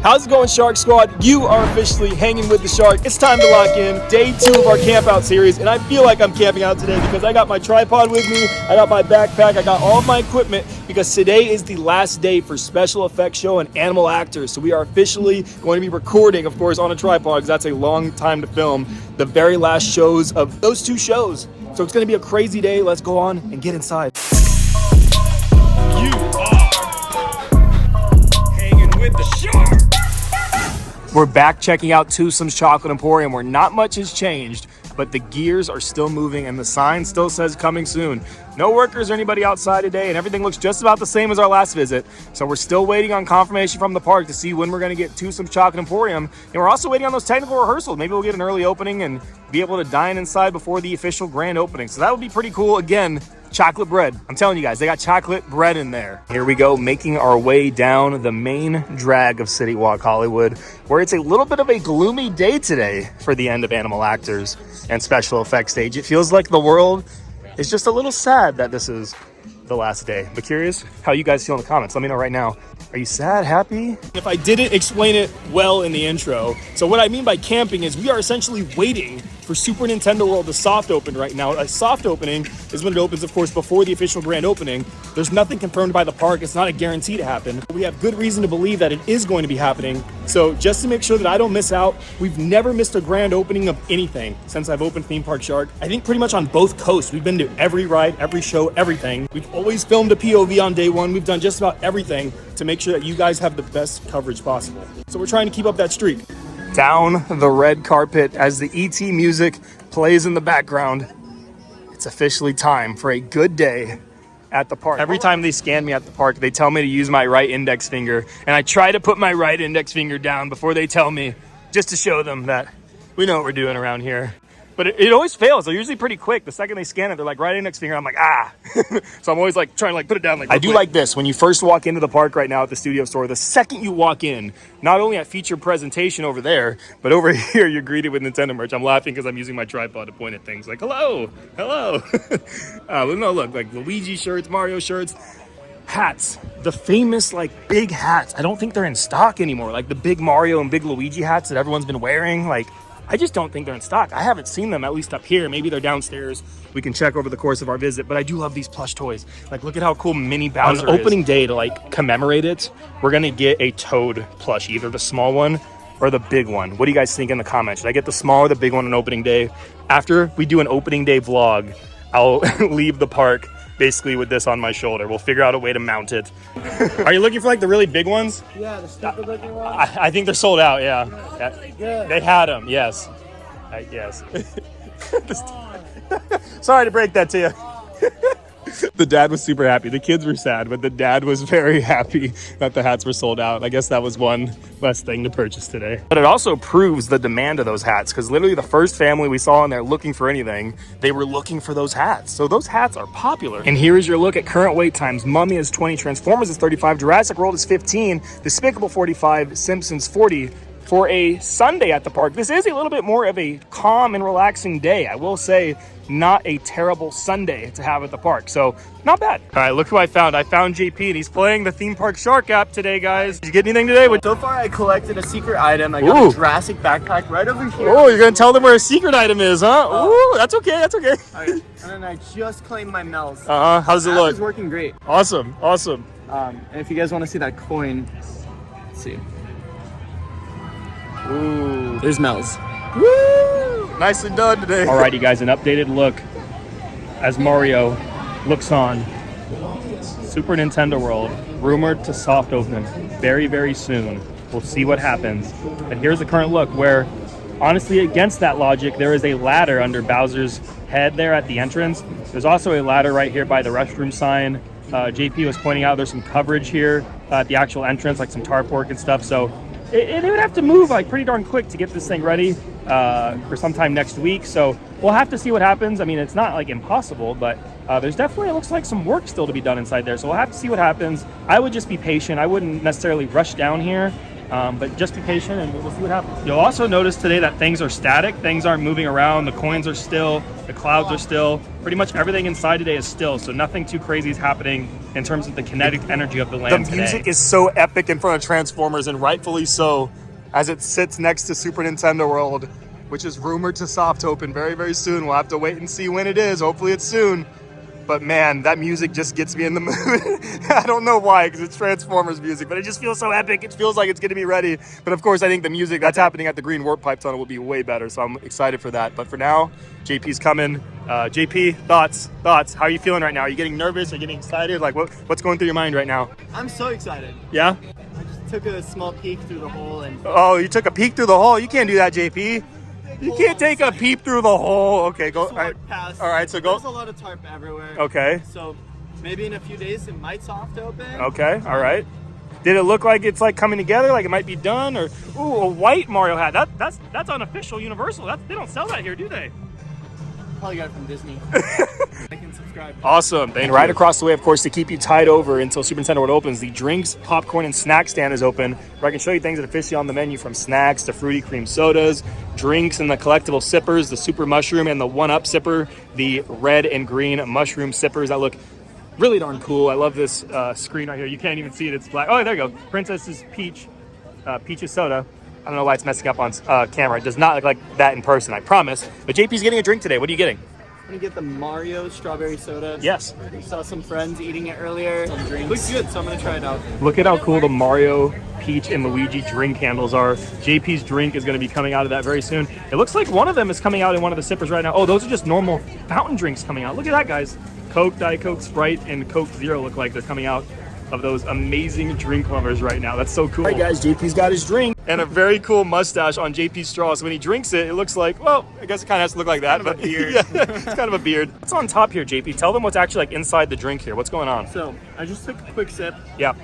How's it going, Shark Squad? You are officially hanging with the shark. It's time to lock in day 2 of our camp out series, and I feel like I'm camping out today because I got my tripod with me, I got my backpack, I got all of my equipment, because today is the last day for special effects show and animal actors. So we are officially going to be recording, of course, on a tripod, because that's a long time to film, the very last shows of those 2 shows. So it's going to be a crazy day. Let's go on and get inside. You are hanging with the shark. We're back checking out Twosome's Chocolate Emporium, where not much has changed, but the gears are still moving and the sign still says coming soon. No workers or anybody outside today, and everything looks just about the same as our last visit. So we're still waiting on confirmation from the park to see when we're gonna get Twosome's Chocolate Emporium. And we're also waiting on those technical rehearsals. Maybe we'll get an early opening and be able to dine inside before the official grand opening. So that would be pretty cool. Again, chocolate bread. I'm telling you guys, they got chocolate bread in there. Here we go, making our way down the main drag of City Walk Hollywood, where it's a little bit of a gloomy day today for the end of Animal Actors and Special Effects stage. It feels like the world is just a little sad that this is the last day. But curious how you guys feel in the comments. Let me know right now. Are you sad, happy? If I didn't explain it well in the intro, so what I mean by camping is we are essentially waiting for Super Nintendo World to soft open right now. A soft opening is when it opens, of course, before the official grand opening. There's nothing confirmed by the park. It's not a guarantee to happen. We have good reason to believe that it is going to be happening. So just to make sure that I don't miss out, we've never missed a grand opening of anything since I've opened Theme Park Shark. I think pretty much on both coasts. We've been to every ride, every show, everything. We've always filmed a POV on day 1. We've done just about everything to make sure that you guys have the best coverage possible. So we're trying to keep up that streak. Down the red carpet as the ET music plays in the background. It's officially time for a good day at the park. Every time they scan me at the park, they tell me to use my right index finger, and I try to put my right index finger down before they tell me, just to show them that we know what we're doing around here. But it always fails. They're usually pretty quick. The second they scan it, they're like, right index finger. I'm like, ah. So I'm always like trying to like put it down. Like I do like this. When you first walk into the park right now at the studio store, the second you walk in, not only at feature presentation over there, but over here, you're greeted with Nintendo merch. I'm laughing because I'm using my tripod to point at things like, hello, hello. No, look, like Luigi shirts, Mario shirts, hats, the famous like big hats. I don't think they're in stock anymore. Like the big Mario and big Luigi hats that everyone's been wearing. Like, I just don't think they're in stock. I haven't seen them, at least up here. Maybe they're downstairs. We can check over the course of our visit. But I do love these plush toys. Like, look at how cool Mini Bowser is. On opening day, to like commemorate it, we're gonna get a Toad plush, either the small one or the big one. What do you guys think in the comments? Should I get the small or the big one on opening day? After we do an opening day vlog, I'll leave the park basically with this on my shoulder. We'll figure out a way to mount it. Are you looking for like the really big ones? Yeah, the stupid looking ones. I think they're sold out, yeah. They had them, yes. Yes. Sorry to break that to you. The dad was super happy. The kids were sad, but the dad was very happy that the hats were sold out. I guess that was one less thing to purchase today. But it also proves the demand of those hats, because literally the first family we saw in there looking for anything, they were looking for those hats. So those hats are popular. And here is your look at current wait times. Mummy is 20, Transformers is 35, Jurassic World is 15, Despicable 45, Simpsons 40, for a Sunday at the park. This is a little bit more of a calm and relaxing day. I will say, not a terrible Sunday to have at the park. So not bad. All right, look who I found. I found JP, and he's playing the Theme Park Shark app today, guys. Did you get anything today? So far, I collected a secret item. I got a Jurassic backpack right over here. Oh, you're gonna tell them where a secret item is, huh? Ooh, that's okay, that's okay. All right. And then I just claimed my Mel's. How does it look? It's working great. Awesome, awesome. And if you guys want to see that coin, let's see. Ooh, there's Mel's. Woo! Nicely done today. Alrighty, guys, an updated look as Mario looks on Super Nintendo World, rumored to soft open very, very soon. We'll see what happens. But here's the current look where, honestly, against that logic, there is a ladder under Bowser's head there at the entrance. There's also a ladder right here by the restroom sign. JP was pointing out there's some coverage here at the actual entrance, like some tarp work and stuff. So they would have to move like pretty darn quick to get this thing ready for sometime next week. So we'll have to see what happens. I mean, it's not like impossible, but there's definitely, it looks like some work still to be done inside there. So we'll have to see what happens. I would just be patient. I wouldn't necessarily rush down here. But just be patient and we'll see what happens. You'll also notice today that things are static. Things aren't moving around. The coins are still. The clouds are still. Pretty much everything inside today is still. So nothing too crazy is happening in terms of the kinetic energy of the land The music is so epic in front of Transformers, and rightfully so, as it sits next to Super Nintendo World, which is rumored to soft open very, very soon. We'll have to wait and see when it is. Hopefully it's soon. But man, that music just gets me in the mood. I don't know why, because it's Transformers music, but it just feels so epic. It feels like it's getting me ready. But of course, I think the music that's happening at the Green Warp Pipe Tunnel will be way better, so I'm excited for that. But for now, JP's coming. JP, thoughts? How are you feeling right now? Are you getting nervous? Are you getting excited? Like, what's going through your mind right now? I'm so excited. Yeah? I just took a small peek through the hole and... Oh, you took a peek through the hole? You can't do that, JP. You can't take a peep through the hole. Okay, go. All right, so go. There's a lot of tarp everywhere. Okay. So maybe in a few days it might soft open. Okay, all right. Did it look like it's like coming together, like it might be done, or ooh, a white Mario hat? That's unofficial Universal. They don't sell that here, do they? Probably got it from Disney. I can subscribe. Awesome. And right across the way, of course, to keep you tied over until Super Nintendo World opens, the drinks, popcorn, and snack stand is open, where I can show you things that are officially on the menu, from snacks to fruity cream sodas, drinks and the collectible sippers, the Super Mushroom and the 1-Up sipper, the red and green mushroom sippers that look really darn cool. I love this screen right here. You can't even see it. It's black. Oh, there you go. Princess's Peach's soda. I don't know why it's messing up on camera. It does not look like that in person, I promise. But JP's getting a drink today. What are you getting? I'm gonna get the Mario strawberry soda. Yes. I saw some friends eating it earlier. Some drinks. Looks good, so I'm gonna try it out. Look at how cool the Mario, Peach, and Luigi drink handles are. JP's drink is going to be coming out of that very soon. It looks like one of them is coming out in one of the sippers right now. Oh, those are just normal fountain drinks coming out. Look at that, guys. Coke, Diet Coke, Sprite, and Coke Zero look like they're coming out of those amazing drink lovers right now. That's so cool. All right, guys, JP's got his drink and a very cool mustache on JP's straw. So when he drinks it, it looks like, well, I guess it kind of has to look like that. Kind of a beard. Yeah, it's kind of a beard. What's on top here, JP? Tell them what's actually like inside the drink here. What's going on? So I just took a quick sip. Yeah.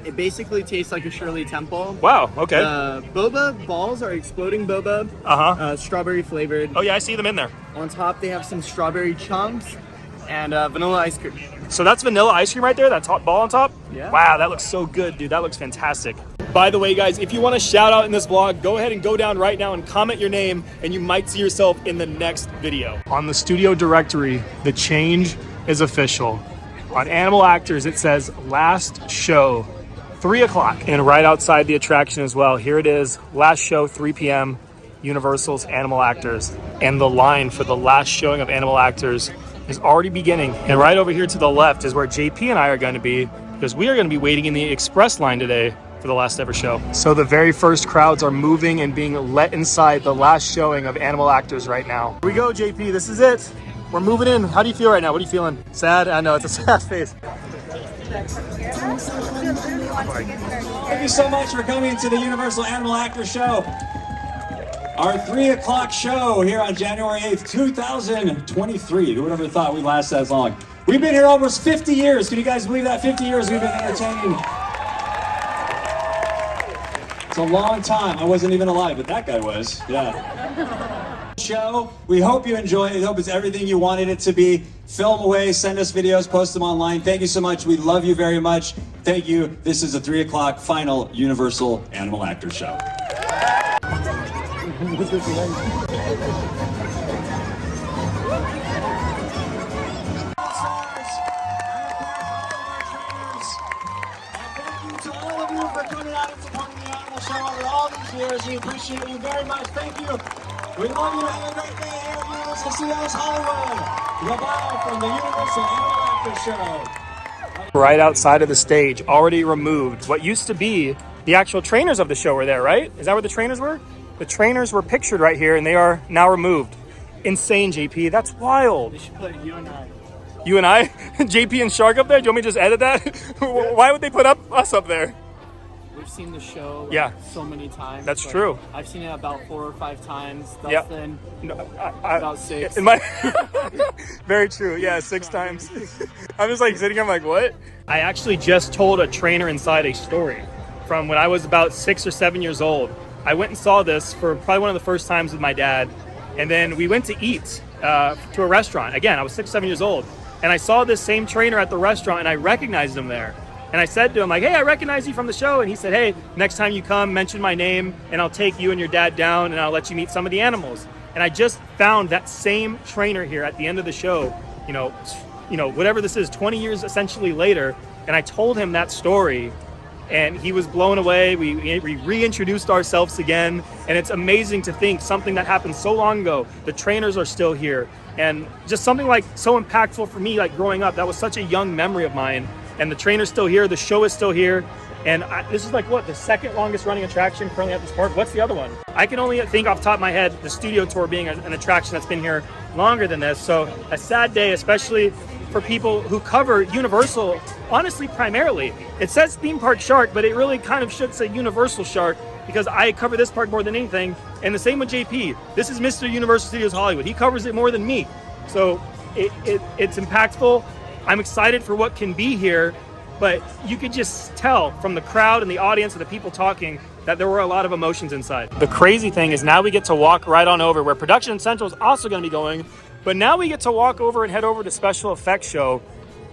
It basically tastes like a Shirley Temple. Wow, okay. Boba balls are exploding boba. Strawberry flavored. Oh, yeah, I see them in there. On top, they have some strawberry chunks and vanilla ice cream. So that's vanilla ice cream right there, that top ball on top? Yeah. Wow, that looks so good, dude. That looks fantastic. By the way, guys, if you want a shout out in this vlog, go ahead and go down right now and comment your name, and you might see yourself in the next video. On the studio directory, the change is official. On Animal Actors, it says last show, 3 o'clock. And right outside the attraction as well, here it is, last show, 3 p.m., Universal's Animal Actors. And the line for the last showing of Animal Actors is already beginning. And right over here to the left is where JP and I are going to be, because we are going to be waiting in the express line today for the last ever show. So the very first crowds are moving and being let inside the last showing of Animal Actors right now. Here we go, JP. This is it. We're moving in. How do you feel right now? What are you feeling? Sad? I know, it's a sad face. Thank you so much for coming to the Universal Animal Actors Show. Our 3 o'clock show here on January 8th, 2023. Who would have ever thought we'd last that long? We've been here almost 50 years. Can you guys believe that? 50 years we've been entertaining. It's a long time. I wasn't even alive, but that guy was. Yeah. Show. We hope you enjoy it. We hope it's everything you wanted it to be. Film away, send us videos, post them online. Thank you so much. We love you very much. Thank you. This is the 3 o'clock final Universal Animal Actors Show. Thank you to all of you for coming out and supporting the Animal Show over all these years. We appreciate you very much. Thank you. We love you. Have a great day here at Universal Studios Hollywood. Goodbye from the Universal Animal Actors Show. Right outside of the stage, already removed. What used to be the actual trainers of the show were there, right? Is that where the trainers were? The trainers were pictured right here, and they are now removed. Insane, JP. That's wild. They should put you and I. You and I? JP and Shark up there? Do you want me to just edit that? Why would they put us up there? We've seen the show so many times. That's true. I've seen it about 4 or 5 times. Yeah. No, about 6. Very true. Yeah, 6 times. I'm just like sitting here, I'm like, what? I actually just told a trainer inside a story from when I was about 6 or 7 years old. I went and saw this for probably one of the first times with my dad. And then we went to eat to a restaurant. Again, I was 6, 7 years old. And I saw this same trainer at the restaurant, and I recognized him there. And I said to him, like, hey, I recognize you from the show. And he said, hey, next time you come, mention my name, and I'll take you and your dad down, and I'll let you meet some of the animals. And I just found that same trainer here at the end of the show, you know, whatever this is, 20 years essentially later. And I told him that story, and he was blown away. We reintroduced ourselves again, and it's amazing to think something that happened so long ago, the trainers are still here. And just something like so impactful for me, like growing up, that was such a young memory of mine. And the trainer's still here, the show is still here. And this is like, what, the second longest running attraction currently at this park? What's the other one? I can only think off the top of my head, the studio tour being an attraction that's been here longer than this. So a sad day, especially for people who cover Universal, honestly, primarily. It says theme park shark, but it really kind of should say Universal shark, because I cover this park more than anything. And the same with JP. This is Mr. Universal Studios Hollywood. He covers it more than me. So it's impactful. I'm excited for what can be here, but you could just tell from the crowd and the audience and the people talking that there were a lot of emotions inside. The crazy thing is now we get to walk right on over where Production Central is also going to be going, but now we get to walk over and head over to Special Effects Show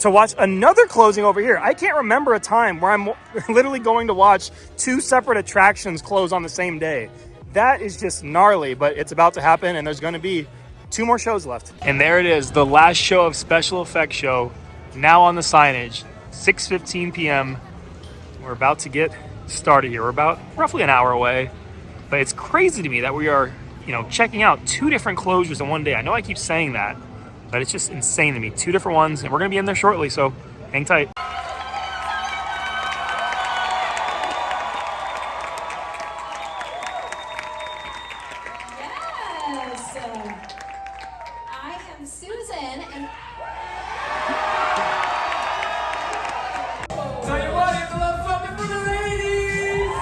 to watch another closing over here. I can't remember a time where I'm literally going to watch two separate attractions close on the same day. That is just gnarly, but it's about to happen, and there's going to be 2 more shows left. And there it is, the last show of Special Effects Show, now on the signage, 6:15 p.m. We're about to get started here. We're about roughly an hour away, but it's crazy to me that we are, checking out 2 different closures in one day. I know I keep saying that, but it's just insane to me. 2 different ones, and we're going to be in there shortly, so hang tight. Yes! I am Susan, and Tell you what, it's a little something for the ladies!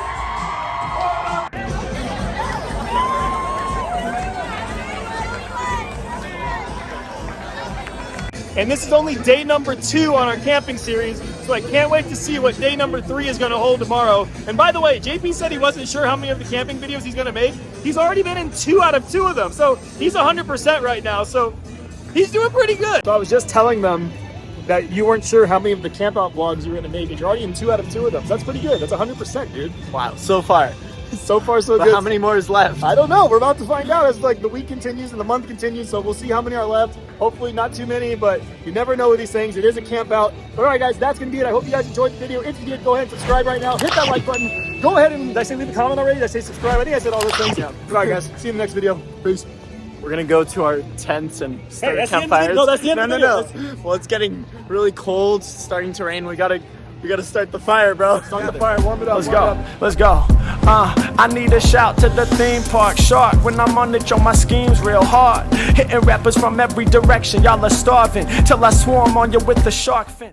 And this is only day number 2 on our camping series, so I can't wait to see what day number 3 is going to hold tomorrow. And by the way, JP said he wasn't sure how many of the camping videos he's going to make. He's already been in 2 out of 2 of them, so he's 100% right now, so he's doing pretty good. So I was just telling them that you weren't sure how many of the camp out vlogs you were going to make, and you're already in 2 out of 2 of them, so that's pretty good. That's 100%, dude. Wow, so far. So far, so But good. how many more is left? I don't know. We're about to find out as like the week continues and the month continues. So we'll see how many are left. Hopefully not too many, but you never know with these things. It is a camp out. All right, guys, that's going to be it. I hope you guys enjoyed the video. If you did, go ahead and subscribe right now. Hit that like button. Go ahead and, did I say leave a comment already? Did I say subscribe? I think I said all those things. Yeah. All right, guys. See you in the next video. Peace. We're gonna go to our tents and start that's the end of the campfires. video. No, that's the end of the No. Well, it's getting really cold. It's starting to rain. We gotta start the fire, bro. Start the fire. Warm it up. Let's warm go, it up. let's go. I need a shout to the theme park shark. When I'm on it, yo, my scheme's real hard. Hitting rappers from every direction, y'all are starving. Till I swarm on you with the shark fin.